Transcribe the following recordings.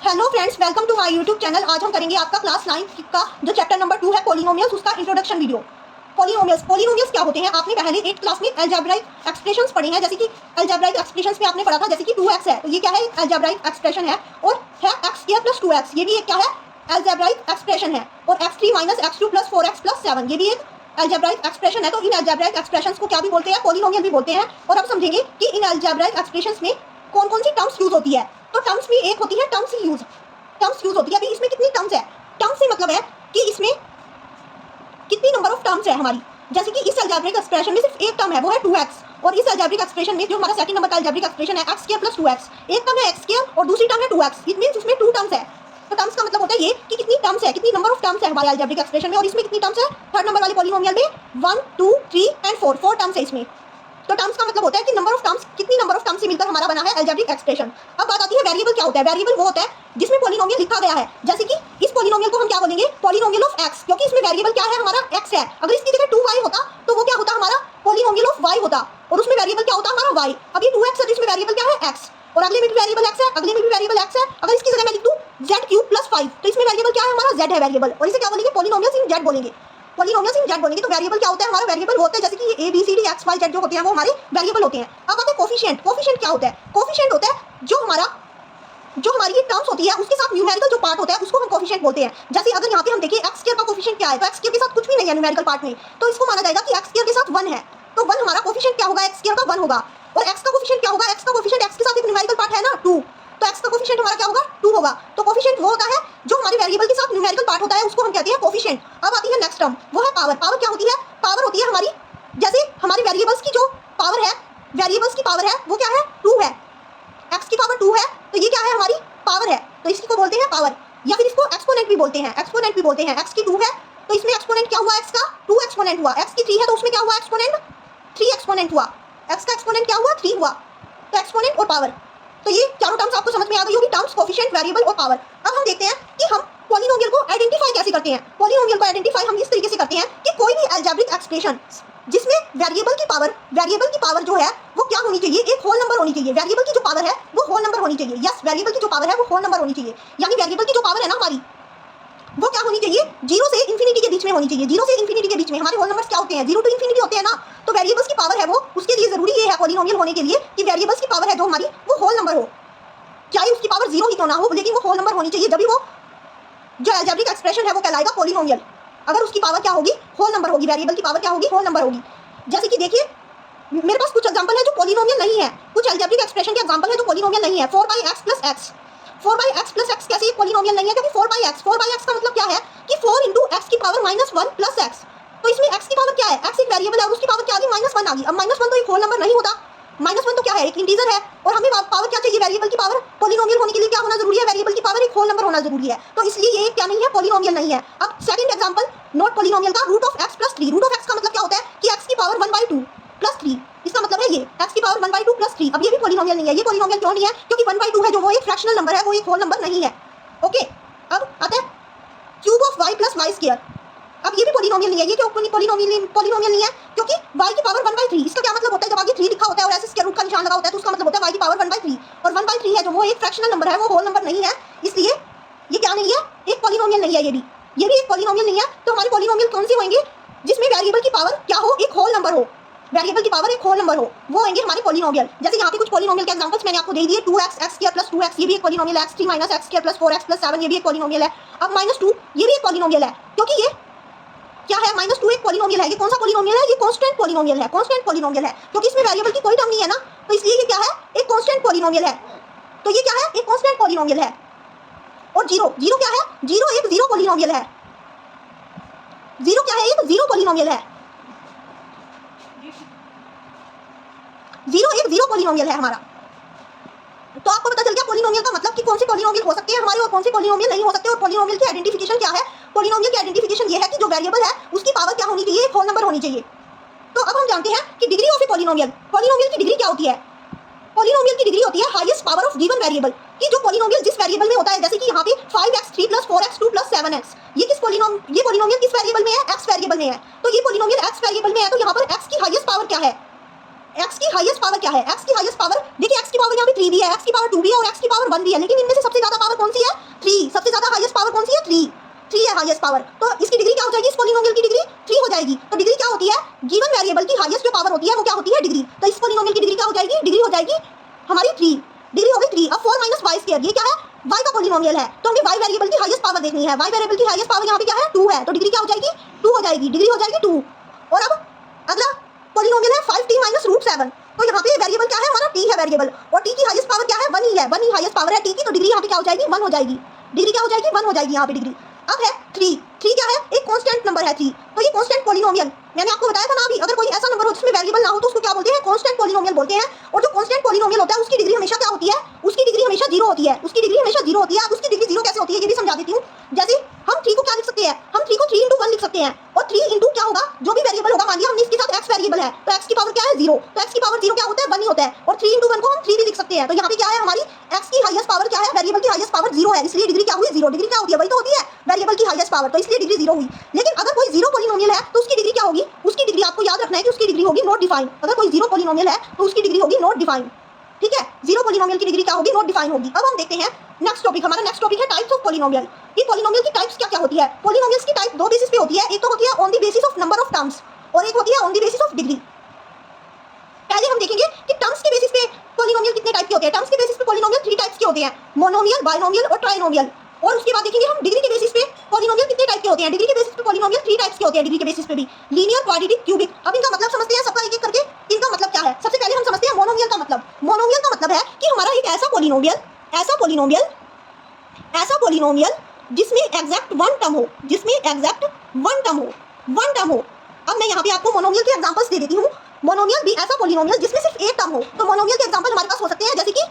Hello friends, welcome to my YouTube channel. आज हम करेंगे आपका क्लास 9 का जो चैप्टर नंबर 2 है पॉलिनोमियल्स, उसका इंट्रोडक्शन वीडियो। पॉलिनोमियल्स क्या होते हैं? आपने पहले एक क्लास में अलजेब्राइक एक्सप्रेशंस पढ़े हैं, जैसे कि अलजेब्राइक एक्सप्रेशंस में आपने पढ़ा था जैसे कि 2x है, तो ये क्या है? अलजेब्राइक एक्सप्रेशन है। और है x² + 2x, ये भी एक क्या है? अलजेब्राइक एक्सप्रेशन है। और x3 - x2 + 4x + 7, ये भी एक अलजेब्राइक एक्सप्रेशन है। तो इन अलजेब्राइक एक्सप्रेशंस को क्या भी बोलते हैं? पॉलिनोमियल भी बोलते हैं। और अब समझेंगे कि इन अलजेब्राइक एक्सप्रेशंस में कौन कौन सी टर्म्स यूज होती है। तो टर्म्स में एक होती है टर्म्स यूज होती है। अभी इसमें कितनी टर्म्स है? टर्म्स से मतलब है कि इसमें कितनी नंबर ऑफ टर्म्स है हमारी। जैसे कि इस अलजेब्रिक एक्सप्रेशन में सिर्फ एक टर्म है, वो है 2x। और इस अलजेब्रिक एक्सप्रेशन में जो हमारा सेकंड नंबर का अलजेब्रिक एक्सप्रेशन है x² + 2x, एक टर्म है x² और दूसरी टर्म है 2x। इट मींस इसमें 2 टर्म्स है। तो टर्म्स का मतलब होता है ये कि कितनी टर्म्स है, कितनी नंबर ऑफ टर्म्स है हमारे अलजेब्रिक एक्सप्रेशन में। और इसमें कितनी टर्म्स है? थर्ड नंबर वाले पॉलिनोमियल में 1 2 3 एंड 4 टर्म्स है इसमें। तो टर्म्स का मतलब होता है कि नंबर ऑफ टर्म्स, कितनी नंबर ऑफ टर्म्स से मिलकर हमारा बना है अलजेब्रिक एक्सप्रेशन। अब बात आती है वेरिएबल क्या होता है। वेरिएबल वो होता है जिसमें पॉलिनोमियल लिखा गया है। जैसे कि इस पॉलिनोमियल को हम क्या बोलेंगे? पॉलिनोमियल ऑफ x, क्योंकि इसमें वेरिएबल क्या है? हमारा x है। अगर इसकी जगह 2y होता तो वो क्या होता? हमारा पॉलिनोमियल ऑफ y होता। और उसमें वेरिएबल क्या होता? हमारा y। अब ये 2x है तो इसमें वेरिएबल क्या है? x। और अगले में भी वेरिएबल x है, अगले में भी वेरिएबल x है। अगर इसकी जगह मैं लिख दूं z³ + 5, तो इसमें वेरिएबल क्या है? हमारा z है वेरिएबल। और इसे क्या बोलेंगे? पॉलिनोमियल्स इन z बोलेंगे। पॉलिनोमियल्स इन z बोलेंगे। तो वेरिएबल क्या होता है? हमारा वेरिएबल होता है जैसे कि a b c d x y z जो होते हैं वो हमारे वेरिएबल होते हैं। अब आते हैं कोफिशिएंट। कोफिशिएंट क्या होता है? कोफिशिएंट होता है जो हमारी ये टर्म्स होती है उसके साथ न्यूमेरिकल जो पार्ट होता है उसको हम कोफिशिएंट बोलते हैं। जैसे अगर यहाँ पे हम देखें x² का कोफिशिएंट क्या है, तो x² के साथ कुछ भी नहीं है न्यूमेरिकल पार्ट में, तो इसको माना जाएगा कि x² के साथ 1 है। तो 1 हमारा कोफिशिएंट क्या होगा? x² का 1 होगा। और x का कोफिशिएंट क्या होगा? x का कोफिशिएंट x के साथ एक न्यूमेरिकल पार्ट है ना 2, तो x का कोफिशिएंट हमारा क्या होगा? 2 होगा। तो कोफिशिएंट वो होता है जो हमारे वेरिएबल के साथ न्यूमेरिकल पार्ट होता है, उसको हम कहते हैं कोफिशिएंट। अब आती है नेक्स्ट टर्म, वो है पावर। पावर क्या होती है? पावर होती है हमारी, जैसे हमारी वेरिएबल्स की जो पावर है, वेरिएबल्स की पावर है वो क्या है? 2 है। x की पावर 2 है, तो ये क्या है? हमारी पावर है, तो इसकी को बोलते हैं पावर। या फिर इसको एक्सपोनेंट भी बोलते हैं, एक्सपोनेंट भी बोलते हैं। x की 2 है तो इसमें एक्सपोनेंट क्या हुआ? x का 2 एक्सपोनेंट हुआ। x की 3 है तो उसमें क्या हुआ? एक्सपोनेंट 3 एक्सपोनेंट हुआ। x का एक्सपोनेंट क्या हुआ? 3 हुआ। तो एक्सपोनेंट और पावर, तो ये चारों टर्म्स आपको समझ में आ गई होगी, टर्म्स कोफिशिएंट, वेरिएबल और पावर। अब हम देखते हैं कि हम पॉलिनोमियल को आइडेंटिफाई कैसे करते हैं। पॉलिनोमियल को आइडेंटिफाई हम इस तरीके से करते हैं कि कोई भी अलजेब्रिक एक्सप्रेशन जिसमें वेरिएबल की पावर जो है वो क्या होनी चाहिए? एक होल नंबर होनी चाहिए। वेरिएबल की जो पावर है वो होल नंबर होनी चाहिए। यस, वेरिएबल की जो पावर है वो होल नंबर होनी चाहिए। यानी वेरिएबल की जो पावर है ना हमारी, वो क्या होनी चाहिए? 0 से इन्फिनिटी के बीच में होनी चाहिए। 0 से इन्फिनिटी के बीच में हमारे होल नंबर्स क्या होते हैं? 0 to इन्फिनिटी होते हैं ना। तो वेरिएबल्स की पावर है वो, उसके लिए जरूरी ये है पॉलिनोमियल होने के लिए कि वेरिएबल्स की पावर है जो हमारी वो होल नंबर हो। चाहे उसकी पावर 0 ही क्यों ना हो, लेकिन वो होल नंबर होनी चाहिए, जब भी वो जो अलजेब्रिक एक्सप्रेशन है वो कहलाएगा पॉलिनोमियल। अगर उसकी पावर क्या होगी? होल नंबर होगी। वेरिएबल की पावर क्या होगी? होल नंबर होगी। जैसे कि देखिए मेरे पास कुछ एग्जांपल है जो पॉलिनोमियल नहीं है, कुछ अलजेब्रिक एक्सप्रेशन के एग्जांपल है जो पॉलिनोमियल नहीं है। 4/x + x, 4/x + x कैसे एक पॉलिनोमियल नहीं है? क्योंकि 4/x का मतलब क्या है कि 4 × x की पावर -1 + x। तो इसमें x की पावर क्या है? x एक वेरिएबल है और उसकी पावर क्या आ गई? -1 आ गई। अब -1 तो एक होल नंबर नहीं होता, -1 तो क्या है? एक इंटीजर है। और हमें पावर क्या चाहिए? वेरिएबल की पावर। पॉलिनोमियल होने के लिए क्या होना जरूरी है? वेरिएबल की पावर, एक होल नंबर होना जरूरी है। तो इसलिए ये क्या नहीं है? पॉलिनोमियल नहीं है। अब सेकंड एग्जांपल नॉट पॉलिनोमियल का, √(x + 3)। √(x) का मतलब क्या होता है कि x की पावर 1/2 + 3, इसका मतलब है ये x की पावर 1/2 + 3। अब ये भी पॉलिनोमियल नहीं है। ये पॉलिनोमियल क्यों नहीं है? क्योंकि 1/2 है जो वो एक फ्रैक्शनल नंबर है, वो एक होल नंबर नहीं है। ओके, अब आता है (³ (y + y²). अब ये भी पॉलिनोमियल नहीं है। ये क्यों पॉलिनोमियल नहीं है? क्योंकि y की पावर 1/3। इसका क्या मतलब होता है? जब आगे 3 लिखा होता है और ऐसे स्क्वायर रूट का निशान लगा होता है तो उसका मतलब होता है y की पावर 1/3। और 1/3 है जो वो एक फ्रैक्शनल नंबर है, वो होल नंबर नहीं है। इसलिए ये क्या नहीं है? एक पॉलिनोमियल नहीं है। ये भी एक पॉलिनोमियल नहीं है। तो हमारे पॉलिनोमियल कौन से होंगे? जिसमें वेरिएबल की पावर क्या हो? एक होल नंबर हो। वेरिएबल की पावर एक होल नंबर हो, वो होंगे हमारे पॉलिनोमियल। जैसे यहाँ पे कुछ पॉलिनोमियल के एग्जांपल्स मैंने आपको दे दिए। 2x x² + 2x, ये भी एक पॉलिनोमियल है। x3 - x² + 4x + 7, ये भी एक पॉलिनोमियल है। अब -2, ये भी एक पॉलिनोमियल है। क्योंकि ये क्या है? -2 एक पॉलिनोमियल है। ये कौन सा पॉलिनोमियल है? ये कांस्टेंट पॉलिनोमियल है। कांस्टेंट पॉलिनोमियल है क्योंकि इसमें वेरिएबल की कोई टर्म नहीं है ना, तो इसलिए ये क्या है? एक कांस्टेंट पॉलिनोमियल है। तो ये क्या है? एक कांस्टेंट पॉलिनोमियल है। और 0 क्या है? 0 एक 0 पॉलिनोमियल है। 0 क्या है? एक 0 पॉलिनोमियल है। 0 एक 0 पॉलिनोमियल है हमारा। तो आपको पता चल गया पॉलिनोमियल का मतलब कि कौन से पॉलिनोमियल हो सकते हैं हमारे और कौन से पॉलिनोमियल नहीं हो सकते। और पॉलिनोमियल की आइडेंटिफिकेशन क्या है? पॉलिनोमियल की आइडेंटिफिकेशन ये है कि जो वेरिएबल है उसकी पावर क्या होनी चाहिए? एक होल नंबर होनी चाहिए। तो अब हम जानते हैं कि degree of a polynomial, polynomial की डिग्री क्या होती है? पॉलिनोमियल की डिग्री होती है highest power of given variable, कि जो पॉलिनोमियल जिस वेरिएबल में होता है। जैसे कि यहाँ पे 5x3 + 4x2 + 7x, ये पॉलिनोमियल किस वेरिएबल में है? x वेरिएबल में है। तो ये पॉलिनोमियल x वेरिएबल में है, तो यहाँ पर x की हाईएस्ट पावर क्या है? x की हाईएस्ट पावर क्या है? x की हाईएस्ट पावर देखिए, x की पावर यहाँ पे 3 भी है, x की पावर 2 भी है और x की पावर 1 भी है, लेकिन इनमें से सबसे ज्यादा पावर कौन सी है? 3। सबसे ज्यादा हाईएस्ट पावर कौन सी है? 3 है हाईएस्ट पावर। तो इसकी डिग्री क्या हो जाएगी? इस पॉलिनोमियल की डिग्री 3 हो जाएगी। तो डिग्री क्या होती है? गिवन वेरिएबल की हाईएस्ट जो पावर होती है वो क्या होती है? डिग्री। तो इस पॉलिनोमियल की डिग्री क्या हो जाएगी? डिग्री हो जाएगी हमारी 3। डिग्री हो गई 3। अब 4 - y², ये क्या है? y का पॉलिनोमियल है, तो हमें y वेरिएबल की हाईएस्ट पावर देखनी है। y वेरिएबल की हाईएस्ट पावर यहाँ पे क्या है? 2 है। तो डिग्री क्या हो जाएगी? 2 हो जाएगी। डिग्री हो जाएगी 2। और अब अगला पॉलिनोमियल है 5t - √7। तो यहाँ पे वेरिएबल क्या है? हमारा t है वेरिएबल, और t की हाईएस्ट पावर क्या है? 1 ही है। 1 ही हाईएस्ट पावर है t की। तो डिग्री यहाँ पे क्या हो जाएगी? 1 हो जाएगी। डिग्री क्या हो जाएगी? 1 हो जाएगी यहाँ पे डिग्री। अब है 3 क्या है? एक कांस्टेंट नंबर है 3। तो ये कांस्टेंट पॉलिनोमियल मैंने आपको बताया था ना अभी, अगर कोई ऐसा नंबर हो जिसमें वेरिएबल ना हो तो उसको क्या बोलते हैं? कांस्टेंट पॉलिनोमियल बोलते हैं। और जो कांस्टेंट पॉलिनोमियल होता है उसकी डिग्री हमेशा क्या होती है? उसकी डिग्री हमेशा 0 होती है। उसकी डिग्री हमेशा 0 होती है। अब उसकी डिग्री 0 कैसे होती है ये भी समझा देती हूँ। जैसे हम 3 को क्या लिख सकते हैं? हम 3 को 3 × 1 लिख सकते हैं। और 3 × क्या होगा? जो भी वेरिएबल होगा, मान लिया हमने इसके साथ x वेरिएबल है, तो x की पावर क्या है? 0। तो x की पावर 0 क्या होता है? 1 ही होता है। और 3 × 1 को हम 3 भी लिख सकते हैं। तो यहाँ पे क्या है? हमारी x की हाईएस्ट पावर क्या है? वेरिएबल की हाईएस्ट पावर 0 है, इसलिए डिग्री क्या हुई? 0। डिग्री क्या होती है? वही तो होती है वेरिएबल की हाईएस्ट पावर, तो इसलिए डिग्री 0 हुई। लेकिन अगर कोई 0 पॉलिनोमियल है तो उसकी डिग्री क्या होगी? उसकी डिग्री आपको याद रखना है कि उसकी डिग्री होगी नॉट डिफाइंड। अगर कोई 0 पॉलिनोमियल है तो उसकी डिग्री होगी नॉट डिफाइंड। ठीक है, 0 पॉलिनोमियल की डिग्री क्या होगी? नॉट डिफाइंड होगी। अब हम देखते हैं नेक्स्ट टॉपिक। हमारा नेक्स्ट टॉपिक है टाइप्स ऑफ पॉलिनोमियल। ये पॉलिनोमियल की टाइप्स क्या क्या होती है? पॉलिनोमियल्स की टाइप 2 बेसिस पे होती है। एक तो होती है on the basis of number of terms, और एक होती है on the basis of degree. पहले हम देखेंगे कि टर्म्स के बेसिस पे पॉलिनोमियल कितने टाइप के होते हैं। टर्म्स के बेसिस पे पॉलिनोमियल 3 टाइप्स के होते हैं, मोनोमियल, बाइनोमियल और ट्राइनोमियल। और उसके बाद देखेंगे हम डिग्री के बेसिस पे पॉलिनोमियल कितने टाइप के होते हैं। डिग्री के बेसिस पे पॉलिनोमियल 3 टाइप्स के होते हैं, डिग्री के बेसिस पे भी, लीनियर, क्वाड्रेटिक, क्यूबिक। अब इनका मतलब समझते हैं सबका एक एक करके। इनका मतलब क्या है? सबसे पहले हम समझते हैं मोनोमियल का मतलब। मोनोमियल का मतलब है कि हमारा एक ऐसा पॉलिनोमियल जिसमें एग्जैक्ट 1 टर्म हो, जिसमें एग्जैक्ट 1 टर्म हो। अब मैं यहाँ पे आपको मोनोमियल के एग्जांपल्स दे देती हूँ। मोनोमियल भी ऐसा पॉलिनोमियल जिसमें सिर्फ एक टर्म हो। तो मोनोमियल के एग्जांपल हमारे पास हो सकते हैं जैसे कि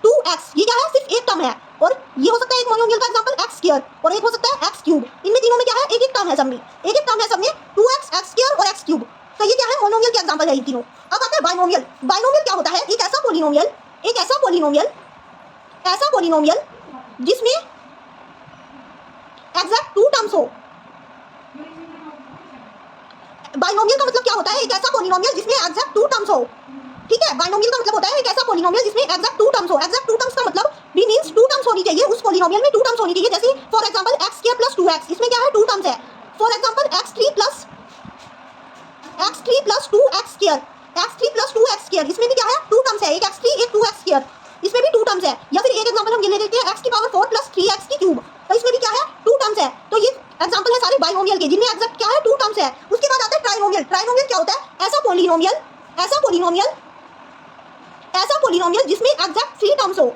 2x, ये क्या है? सिर्फ एक टर्म है। और ये हो सकता है एक मोनोमियल का एग्जांपल x², और एक हो सकता है x³। इनमें तीनों में क्या है? एक एक टर्म है, सब में एक एक टर्म है, सब में 2x, x² और x³। तो ये क्या है? मोनोमियल के एग्जांपल है ये तीनों। अब आता है बाइनोमियल। बाइनोमियल क्या होता है? एक ऐसा पॉलिनोमियल जिसमें एग्जैक्ट 2 टर्म्स हो। बाइनोमियल का मतलब क्या होता है? एक ऐसा पॉलिनोमियल जिसमें एग्जैक्ट 2 टर्म्स हो। ठीक है, बाइनोमियल का मतलब होता है एक ऐसा पॉलिनोमियल जिसमें एग्जैक्ट 2 टर्म्स हो। एग्जैक्ट 2 टर्म्स का मतलब भी मींस 2 टर्म्स होनी चाहिए उस पॉलिनोमियल में, 2 टर्म्स होनी चाहिए। जैसे फॉर एग्जांपल x² + 2x, इसमें क्या है? 2 टर्म्स है। फॉर एग्जांपल x3 + 2x², इसमें भी क्या है? 2 टर्म्स है, एक x3 एक 2x², इसमें भी 2 टर्म्स है। या फिर एक एग्जांपल हम ये ले लेते हैं x⁴ + 3x³, तो इसमें भी क्या है? 2 टर्म्स है। तो ये एग्जांपल है सारे बाइनोमियल के जिनमें एग्जैक्ट क्या है? 2 टर्म्स है। उसके बाद आता है ट्राइनोमियल। ट्राइनोमियल क्या होता है? ऐसा पॉलिनोमियल जिसमें एग्जैक्ट 3 टर्म्स हो,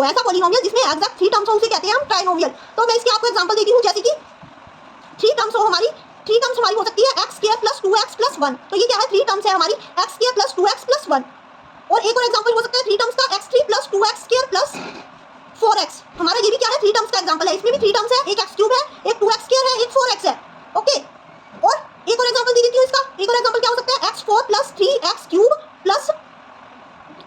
ऐसा पॉलिनोमियल जिसमें एग्जैक्ट 3 टर्म्स हो, उसे कहते हैं हम ट्राइनोमियल। तो मैं इसके आपको एग्जांपल देती हूँ, जैसे कि 3 टर्म्स हमारी हो सकती है x² + 2x + 1। तो ये क्या है? 3 टर्म्स है हमारी x² + 2x + 1। और एक और एग्जांपल हो सकता है 3 टर्म्स का x3 + 2x² + 4x। हमारा ये भी क्या है? 3 टर्म्स का एग्जांपल है। इसमें भी 3 टर्म्स है, एक x³ है, एक 2x² है, एक 4x है। ओके, और एक और एग्जांपल दे देती हूँ इसका। एक और एग्जांपल क्या हो सकता है? x4 + 3x³ +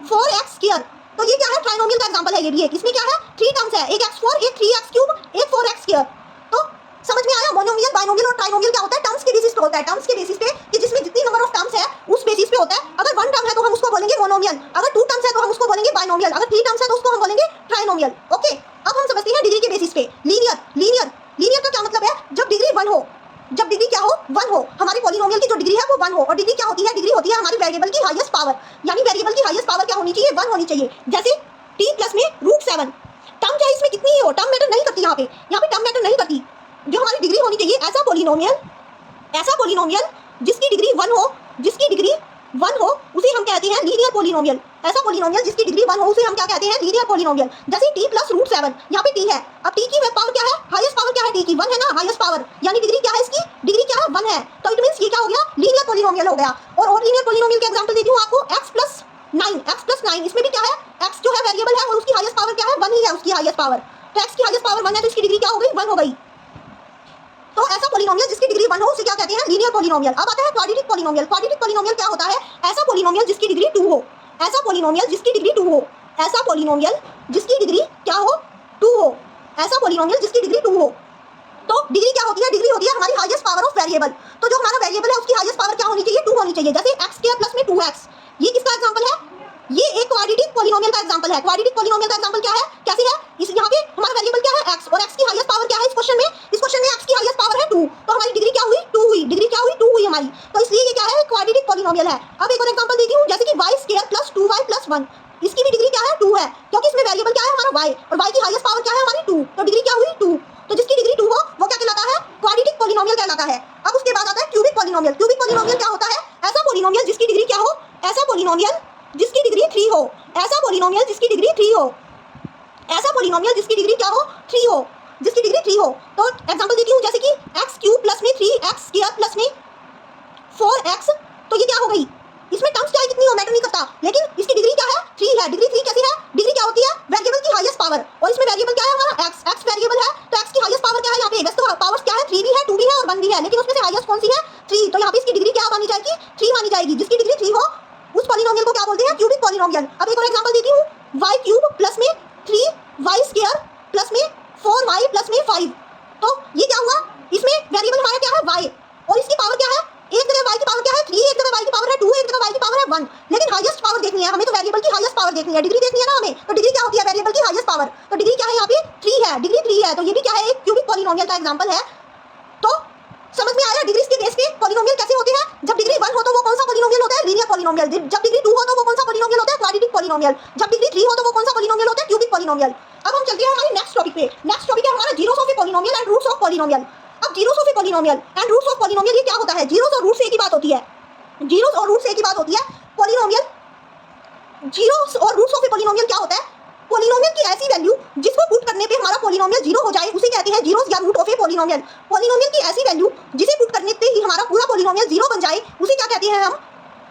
4x²। तो ये क्या है? ट्राइनोमियल का एग्जांपल है ये भी एक। इसमें क्या है? 3 टर्म्स है, एक x4, एक 3x³, एक 4x²। तो समझ में आया? मोनोमियल, बाइनोमियल और ट्राइनोमियल क्या होता है? टर्म्स के बेसिस पे होता है। टर्म्स के बेसिस पे कि जिसमें जितनी नंबर ऑफ टर्म्स है उस बेसिस पे होता है। अगर 1 टर्म है तो हम उसको बोलेंगे मोनोमियल, अगर 2 टर्म्स है तो हम उसको बोलेंगे बाइनोमियल, अगर 3 टर्म्स है तो उसको हम बोलेंगे ट्राइनोमियल। ओके, अब हम समझते हैं डिग्री के बेसिस पे। लीनियर का क्या मतलब है? जब डिग्री 1 हो, जब डिग्री क्या हो? 1 हो। हमारी पॉलिनोमियल की जो डिग्री है वो 1 हो। और डिग्री क्या होती है? डिग्री होती है हमारी वेरिएबल की हाईएस्ट पावर, यानी वेरिएबल की हाईएस्ट पावर क्या होनी चाहिए? 1 होनी चाहिए। जैसे t + में √7, टर्म चाहे इसमें कितनी ही हो, टर्म मैटर नहीं करती। यहाँ पे टर्म मैटर नहीं करती। जो हमारी डिग्री होनी चाहिए, ऐसा पॉलिनोमियल जिसकी डिग्री 1 हो, उसे हम कहते हैं लीनियर पॉलिनोमियल। ऐसा पॉलिनोमियल जिसकी डिग्री 1 हो उसे हम क्या कहते हैं? Linear polynomial. जैसे t + √7, यहाँ पे t है। अब t की पावर क्या है? हाईएस्ट पावर क्या है? t की 1 है ना, हाईएस्ट पावर, यानी डिग्री क्या है? इसकी डिग्री क्या है? 1 है। तो इट मींस ये क्या हो गया? लीनियर पॉलिनोमियल हो गया। और लीनियर पॉलिनोमियल के एग्जांपल देती हूँ आपको। x + 9, इसमें भी क्या है? x जो है वेरिएबल है और उसकी हाईएस्ट पावर क्या है? 1 ही है उसकी हाईएस्ट पावर। तो x की हाईएस्ट पावर 1 है, तो इसकी डिग्री क्या हो गई? 1 हो गई। तो ऐसा पॉलिनोमियल जिसकी डिग्री 1 हो उसे क्या कहते हैं? Linear polynomial. अब आता है क्वाड्रेटिक पॉलिनोमियल। क्वाड्रेटिक पॉलिनोमियल क्या होता है? ऐसा पॉलिनोमियल जिसकी डिग्री 2 हो। ऐसा पॉलिनोमियल जिसकी डिग्री 2 हो। ऐसा पॉलिनोमियल जिसकी डिग्री क्या हो? 2 हो। ऐसा पॉलिनोमियल जिसकी डिग्री 2 हो। तो डिग्री क्या होती है? डिग्री होती है हमारी हाईएस्ट पावर ऑफ वेरिएबल। तो जो हमारा वेरिएबल है उसकी हाईएस्ट पावर क्या होनी चाहिए? 2 होनी चाहिए। जैसे x² + में 2x, ये किसका एग्जांपल है? ये एक क्वाड्रेटिक पॉलिनोमियल का एग्जांपल है। क्वाड्रेटिक पॉलिनोमियल का एग्जांपल क्या है, कैसे है, इस यहाँ पे हमारा वेरिएबल क्या है x, और x की हाईएस्ट पावर क्या है इस क्वेश्चन में, x की हाईएस्ट पावर है 2, तो हमारी डिग्री क्या हुई, 2 हुई, डिग्री क्या हुई, 2 हुई हमारी, तो इसलिए ये क्या है, क्वाड्रेटिक पॉलिनोमियल है। अब एक और एग्जांपल देती हूँ, जैसे कि y² + 2y + 1, इसकी भी डिग्री क्या है, 2 है, क्योंकि इसमें वेरिएबल क्या है हमारा y, और y की हाईएस्ट पावर क्या है हमारी 2, तो डिग्री क्या हुई, 2, तो जिसकी डिग्री 2 हो वो क्या कहलाता है, क्वाड्रेटिक पॉलिनोमियल कहलाता है। अब उसके बाद आता है क्यूबिक पॉलिनोमियल। क्यूबिक पॉलिनोमियल क्या होता है, ऐसा पॉलिनोमियल जिसकी डिग्री क्या हो, ऐसा पॉलिनोमियल जिसकी डिग्री 3 हो, ऐसा पॉलिनोमियल जिसकी डिग्री 3 हो, ऐसा पॉलिनोमियल जिसकी डिग्री क्या हो, 3 हो, जिसकी डिग्री 3 हो। तो एग्जांपल देती हूँ, जैसे कि x³ प्लस में 3x² प्लस में 4x, तो ये क्या हो गई, इसमें टर्म्स क्या है कितनी हो मैटर नहीं करता, लेकिन इसकी डिग्री क्या है, 3 है। डिग्री 3 कैसी है, डिग्री क्या होती है, वेरिएबल की हाईएस्ट पावर, और इसमें वेरिएबल क्या है हमारा x वेरिएबल है, तो x की हाईएस्ट पावर क्या है यहाँ पे, वैसे तो पावर्स क्या है, 3 भी है, 2 भी है और 1 भी है, लेकिन उसमें से हाईएस्ट कौन सी है, 3, तो यहाँ पे इसकी डिग्री क्या मानी जाएगी, 3 मानी जाएगी। जिसकी डिग्री 3 हो उस पॉलिनोमियल को क्या बोलते हैं, क्यूबिक पॉलिनोमियल। अब एक और एग्जांपल देती हूँ, y³ प्लस में 3y² प्लस में 4y प्लस में 5, तो ये क्या हुआ, इसमें वेरिएबल हमारा क्या है y, और इसकी पावर क्या है, एक जगह y की पावर क्या है 3, एक जगह y की पावर है 2, एक जगह y की पावर है 1, लेकिन हाईएस्ट पावर देखनी है हमें, तो वेरिएबल की हाईएस्ट पावर देखनी है, डिग्री देखनी है ना हमें, तो डिग्री क्या होती है, वेरिएबल की हाईएस्ट पावर, तो डिग्री क्या है यहाँ पे 3 है, डिग्री 3 है, तो ये भी क्या है, एक क्यूबिक पॉलिनोमियल का एग्जांपल है। तो समझ में आया डिग्रीज के बेस पे पॉलिनोमियल कैसे होते हैं। जब डिग्री 1 हो तो वो कौन सा पॉलिनोमियल होता है, लीनियर पॉलिनोमियल। जब डिग्री 2 हो तो वो कौन सा पॉलिनोमियल होता है, क्वाड्रेटिक पॉलिनोमियल। जब डिग्री 3 हो तो वो कौन सा पॉलिनोमियल होता है, क्यूबिक पॉलिनोमियल। अब हम चलते हैं हमारे नेक्स्ट टॉपिक पे। नेक्स्ट टॉपिक है हमारा zeros of a polynomial and roots of polynomial. अब zeros of a polynomial and roots of polynomial ये क्या होता है, जीरोस और रूट्स एक ही बात होती है, जीरोस और रूट्स एक ही बात होती है। पॉलिनोमियल, जीरोस और रूट्स ऑफ ए पॉलिनोमियल क्या होता है, पॉलिनोमियल की ऐसी वैल्यू जिसको पुट करने पे हमारा पॉलिनोमियल जीरो हो जाए उसे कहते हैं जीरोस या root of a polynomial. Polynomial की ऐसी वैल्यू जिसे पुट करने पे ही हमारा पूरा पॉलिनोमियल जीरो बन जाए उसे क्या कहते हैं, हम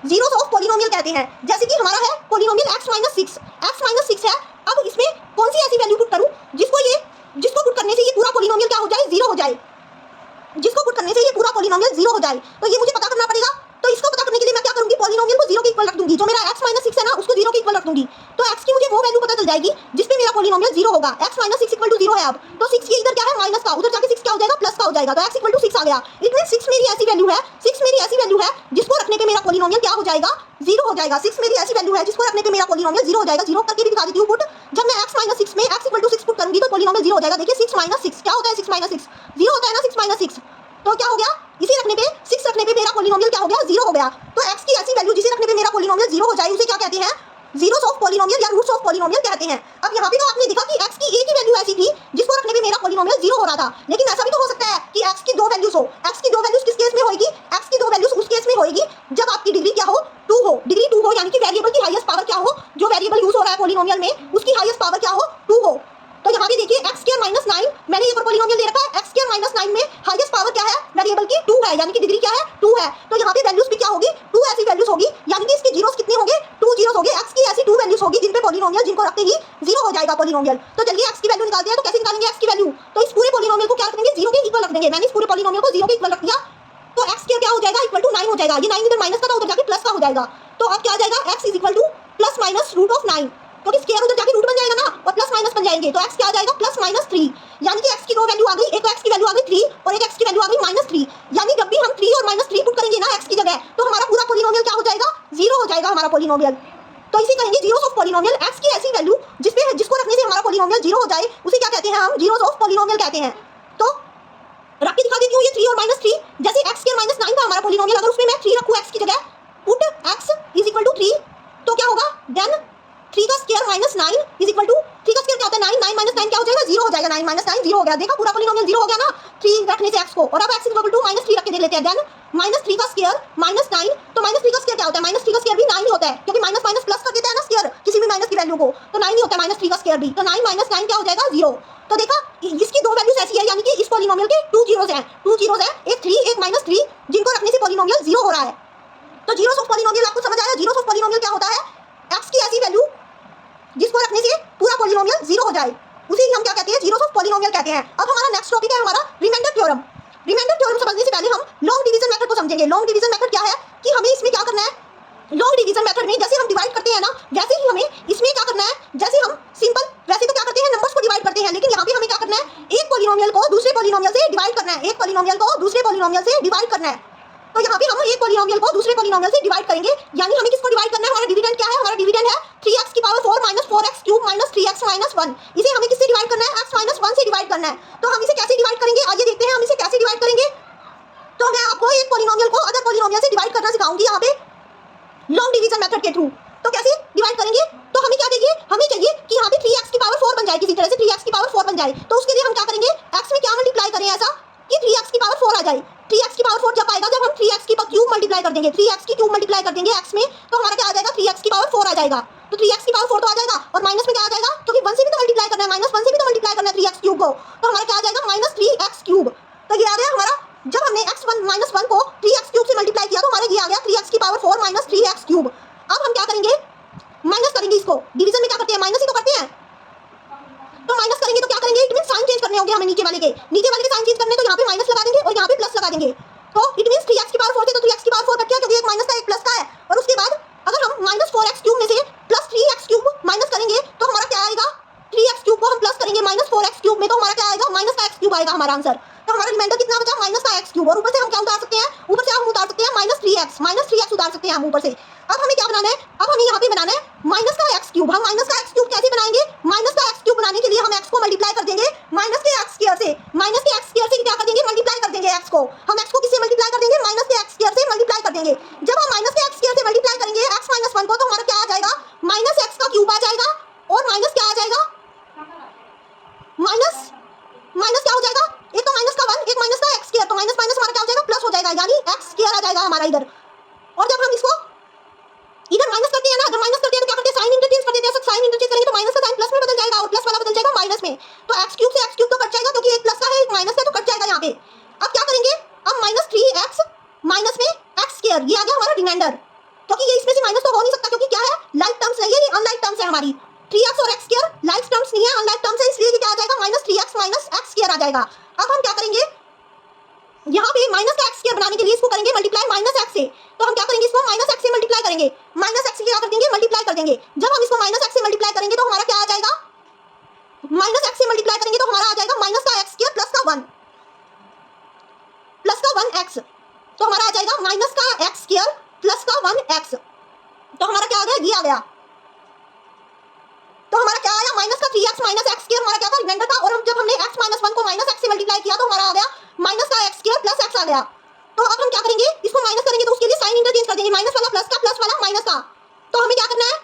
जीरोस ऑफ पॉलिनोमियल कहते हैं। जैसे कि हमारा है पॉलिनोमियल x-6 है। अब इसमें कौन सी ऐसी वैल्यू पुट करूं जिसको पुट करने से ये पूरा पॉलिनोमियल क्या हो जाए, जीरो हो जाए, जिसको पुट करने से ये पूरा पॉलिनोमियल जीरो हो जाए, तो ये मुझे पता करना पड़ेगा। तो इसको पता करने के लिए मैं क्या करूंगी, पॉलिनोमियल को जीरो के इक्वल रख दूंगी, जो मेरा x-6 है ना उसको जीरो के इक्वल रख दूंगी, तो x की मुझे वो वैल्यू पता चल जाएगी जिसपे मेरा पॉलिनोमियल जीरो होगा। x-6 इक्वल टू 0 है। अब तो 6 ये इधर क्या है, माइनस का, उधर जाके 6 क्या हो जाएगा, प्लस का हो जाएगा, तो x इक्वल टू 6 आ गया। इट मींस 6 मेरी ऐसी वैल्यू है, 6 मेरी ऐसी वैल्यू है जिसको रखने पे मेरा पॉलिनोमियल क्या हो जाएगा, जीरो हो जाएगा। 6 मेरी ऐसी वैल्यू है जिसको रखने पे मेरा पॉलिनोमियल जीरो हो जाएगा। जीरो करके भी दिखा देती हूं पुट, जब मैं x-6 में x इक्वल टू 6 पुट करूंगी तो पॉलिनोमियल जीरो हो जाएगा। देखिए 6-6 क्या होता है, 6-6 जीरो होता है ना, 6-6 तो क्या हो गया, इसे रखने पे 6 रखने पे मेरा पॉलिनोमियल क्या हो गया, जीरो हो गया। तो x की ऐसी वैल्यू जिसे रखने पे मेरा पॉलिनोमियल जीरो हो जाए उसे क्या कहते हैं, जीरोस ऑफ पॉलिनोमियल या रूट्स ऑफ पॉलिनोमियल कहते हैं। अब यहाँ पे तो आपने देखा कि x की एक ही वैल्यू ऐसी थी जिसको रखने पे मेरा पॉलिनोमियल जीरो हो रहा था, लेकिन ऐसा भी तो हो सकता है कि x की दो वैल्यूज हो। x की दो वैल्यूज किस केस में होगी, x की दो वैल्यूज उस केस में होगी जब आपकी डिग्री क्या हो, 2 हो। डिग्री 2 हो यानी कि वेरिएबल की हाईएस्ट पावर क्या हो, जो वेरिएबल यूज हो रहा है पॉलिनोमियल में उसकी हाईएस्ट पावर क्या हो, 2 हो। तो यहाँ पे देखिए x² - 9 मैंने एक और पॉलिनोमियल दे रखा है, x² - 9 में हाईएस्ट पावर क्या है, वेरिएबल की 2 है, यानी कि डिग्री क्या है, 2 है। तो यहाँ पे वैल्यूज भी क्या होगी, 2 ऐसी वैल्यूज होगी, यानी कि इसके जीरोस कितने होंगे, 2 जीरोस होंगे। x की ऐसी 2 वैल्यूज होगी जिन पे पॉलिनोमियल जिनको रखते ही जीरो हो जाएगा पॉलिनोमियल। तो चलिए x की वैल्यू निकालते हैं। तो कैसे निकालेंगे x की वैल्यू, तो इस पूरे पॉलिनोमियल को क्या रख देंगे, जीरो के इक्वल रख देंगे। मैंने इस पूरे पॉलिनोमियल को जीरो के इक्वल रख दिया, तो x² क्या हो जाएगा, इक्वल टू 9 हो जाएगा। ये 9 इधर माइनस का था, उधर जाके प्लस का हो जाएगा। तो अब क्या आ जाएगा, x is equal to plus minus root of 9, क्योंकि स्क्वायर उधर जाके रूट बन जाएगा ना, और प्लस माइनस बन जाएंगे, तो x क्या आ जाएगा, +-3, यानी कि x की दो वैल्यू आ गई, एक x की वैल्यू आ गई 3 और एक x की वैल्यू आ गई -3, यानी जब भी हम 3 और -3 पुट करेंगे ना x की जगह, तो हमारा पूरा पॉलिनोमियल क्या हो जाएगा, जीरो हो जाएगा हमारा पॉलिनोमियल। तो इसे कहेंगे जीरोस ऑफ पॉलिनोमियल। x की ऐसी वैल्यू जिसको रखने से हमारा पॉलिनोमियल जीरो हो जाए उसे क्या कहते हैं, हम जीरोस ऑफ पॉलिनोमियल कहते हैं। तो रख के दिखा देती हूँ, ये 3 और -3, जैसे x² - 9 था हमारा पॉलिनोमियल, अगर उसमें मैं 3 रखूं x की जगह, put x is equal to 3, तो क्या होगा, देन 3 का स्क्वायर - 9 इज इक्वल टू 3 का स्क्वायर क्या होता है, 9 9 9 क्या हो जाएगा, जीरो हो जाएगा। 9 9 जीरो हो गया। देखा पूरा पॉलिनोमियल जीरो हो गया ना, 3 रखने से x को, और अब x इक्वल टू -3 रख के देख लेते हैं। देन -3 का स्क्वायर -9, तो -3 का स्क्वायर क्या होता है, -3 का स्क्वायर भी 9 ही होता है, क्योंकि माइनस माइनस प्लस कर देता है ना स्क्वायर किसी भी माइनस की वैल्यू को, तो 9 ही होता है -3 का स्क्वायर भी। तो 9 - 9 क्या हो जाएगा, 0। तो देखा इसकी दो वैल्यूज ऐसी है, यानी कि इस पॉलिनोमियल के 2 जीरोस हैं, 2 जीरोस हैं, एक 3 एक -3, जिनको रखने से पॉलिनोमियल जीरो हो रहा है। तो जीरोस ऑफ पॉलिनोमियल आपको समझ आया। जीरोस ऑफ पॉलिनोमियल क्या होता है, x की ऐसी वैल्यू जिसको रखने से पूरा पॉलिनोमियल जीरो हो जाए उसे ही हम क्या कहते हैं, जीरोस ऑफ पॉलिनोमियल कहते हैं। अब हमारा नेक्स्ट टॉपिक है हमारा रिमाइंडर थ्योरम। रिमाइंडर थ्योरम समझने से पहले हम लॉन्ग डिवीजन मेथड को समझेंगे। लॉन्ग डिवीजन मेथड क्या है कि हमें इसमें क्या करना है, लॉन्ग डिवीजन मेथड में जैसे हम डिवाइड करते हैं ना, वैसे ही हमें इसमें क्या करना है, जैसे हम सिंपल वैसे तो क्या करते हैं, नंबर्स को डिवाइड करते हैं, लेकिन यहाँ पे हमें क्या करना है, एक पॉलिनोमियल को दूसरे पॉलिनोमियल से डिवाइड करना है, एक पॉलिनोमियल को दूसरे पॉलिनोमियल से डिवाइड करना है। तो यहाँ पे हम एक पॉलिनोमियल को दूसरे पॉलिनोमियल से डिवाइड करेंगे, यानी हमें किसको डिवाइड करना है, हमारा डिविडेंड क्या है, हमारा डिविडेंड है माइनस वन। इसे हमें किससे डिवाइड करना है? x माइनस वन से डिवाइड करना है। तो हम इसे कैसे डिवाइड करेंगे, आइए देखते हैं हम इसे कैसे डिवाइड करेंगे। तो मैं आपको एक पॉलिनोमियल को अदर पॉलिनोमियल से डिवाइड करना सिखाऊंगी यहाँ पे लॉन्ग डिवीजन मेथड के थ्रू। तो कैसे डिवाइड करेंगे, तो हमें क्या चाहिए, हमें चाहिए कि यहाँ पे 3x की पावर 4 बन जाए, किसी तरह से 3x की पावर 4 बन जाए। तो उसके लिए हम क्या करेंगे, x में क्या मल्टीप्लाई करें ऐसा कि 3x की पावर 4 आ जाए। 3x की पावर 4 जब आएगा, जब हम 3x की क्यूब मल्टीप्लाई कर देंगे, 3x की क्यूब मल्टीप्लाई कर देंगे x में, तो हमारा क्या आ जाएगा, 3x की पावर 4 आ जाएगा। तो 3x की पावर 4 तो आ जाएगा, और माइनस में क्या आ जाएगा, क्योंकि 1 से भी तो मल्टीप्लाई करना है, माइनस 1 से भी तो मल्टीप्लाई करना है 3x क्यूब को, तो हमारा क्या आ जाएगा, माइनस 3x क्यूब। तो ये आ गया हमारा, जब हमने x1 माइनस 1 को 3x क्यूब से मल्टीप्लाई किया तो हमारा ये आ गया 3x की पावर 4 माइनस 3x क्यूब। अब हम क्या करेंगे, माइनस करेंगे इसको। डिवीजन में क्या करते हैं, माइनस ही तो करते हैं। तो माइनस करेंगे तो क्या करेंगे, इट मींस साइन चेंज करने होंगे हमें, नीचे वाले के साइन चेंज करने, तो यहाँ पे माइनस लगा देंगे और यहाँ पे प्लस लगा देंगे। तो इट मींस 3x की पावर 4 थे तो 3x की पावर 4 कट गया, क्योंकि एक माइनस का एक प्लस का है। और उसके बाद अगर हम माइनस 4x क्यूब में से प्लस 3x क्यूब माइनस करेंगे तो हमारा क्या आएगा, 3x क्यूब को हम प्लस करेंगे माइनस 4x क्यूब में, तो हमारा क्या आएगा, माइनस का x क्यूब आएगा हमारा आंसर। तो हमारा रिमाइंडर कितना बचा, माइनस का x क्यूब। और ऊपर से हम क्या उतार सकते हैं, ऊपर से हम उतार सकते हैं माइनस 3x उतार सकते हैं हम ऊपर से। अब हमें क्या बनाना है, अब हमें यहाँ पे बनाना है माइनस का x क्यूब। हम माइनस का x क्यूब कैसे बनाएंगे, माइनस का x क्यूब बनाने के लिए हम x को मल्टीप्लाई कर देंगे माइनस के x स्क्वायर से। माइनस के x स्क्वायर से क्या कर देंगे, मल्टीप्लाई कर देंगे x को। हम x को किससे मल्टीप्लाई कर देंगे, माइनस के x स्क्वायर से मल्टीप्लाई कर देंगे। जब हम माइनस के x स्क्वायर से मल्टीप्लाई करेंगे x माइनस 1 को, तो हमारा क्या आ जाएगा, माइनस x का क्यूब आ जाएगा, और माइनस क्या आ जाएगा, माइनस माइनस क्या हो जाएगा, एक तो माइनस का 1, एक माइनस का x स्क्वायर, तो माइनस माइनस हमारा क्या हो जाएगा, प्लस हो जाएगा, यानी x स्क्वायर आ जाएगा हमारा इधर। और जब हम इसको इधर माइनस करते हैं ना, अगर माइनस करते हैं तो क्या करते हैं, साइन इंटरचेंज कर देते हैं। साइन इंटरचेंज करेंगे तो माइनस का साइन प्लस में बदल जाएगा, और प्लस वाला बदल जाएगा माइनस में। तो x क्यूब से x क्यूब तो कट जाएगा, क्योंकि एक प्लस का है एक माइनस का, तो कट जाएगा यहाँ पे। अब क्या करेंगे, अब माइनस 3x माइनस में x स्क्वायर, ये आ गया हमारा रिमाइंडर। क्योंकि ये इसमें से माइनस तो हो नहीं सकता, क्योंकि क्या है, लाइक टर्म्स नहीं है, ये अनलाइक टर्म्स है हमारी। 3x और x स्क्वायर लाइक टर्म्स नहीं है, अनलाइक टर्म्स है, इसलिए ये क्या आ जाएगा, minus 3x minus x square आ जाएगा। अब हम क्या करेंगे, यहाँ पे माइनस का x स्क्वायर बनाने के लिए इसको करेंगे मल्टीप्लाई माइनस x से। तो हम क्या करेंगे, इसको माइनस x से मल्टीप्लाई करेंगे, माइनस x से क्या कर देंगे, मल्टीप्लाई कर देंगे। जब हम इसको माइनस x से मल्टीप्लाई करेंगे तो हमारा क्या आ जाएगा, माइनस x से मल्टीप्लाई करेंगे तो हमारा आ जाएगा माइनस का x स्क्वायर प्लस का 1 1x। तो हमारा आ जाएगा माइनस का x स्क्वायर प्लस का 1x। तो हमारा क्या आ गया, ये आ गया। तो हमारा क्या आया, माइनस का 3x माइनस x स्क्वायर हमारा क्या था, रिमाइंडर था। और जब हमने x माइनस 1 को माइनस x से मल्टीप्लाई किया तो हमारा आ गया माइनस का x स्क्वायर प्लस x आ गया। तो अब हम क्या करेंगे, इसको माइनस करेंगे तो उसके लिए साइन इंटरचेंज कर देंगे, माइनस वाला प्लस का, प्लस वाला माइनस का। तो हमें क्या करना है,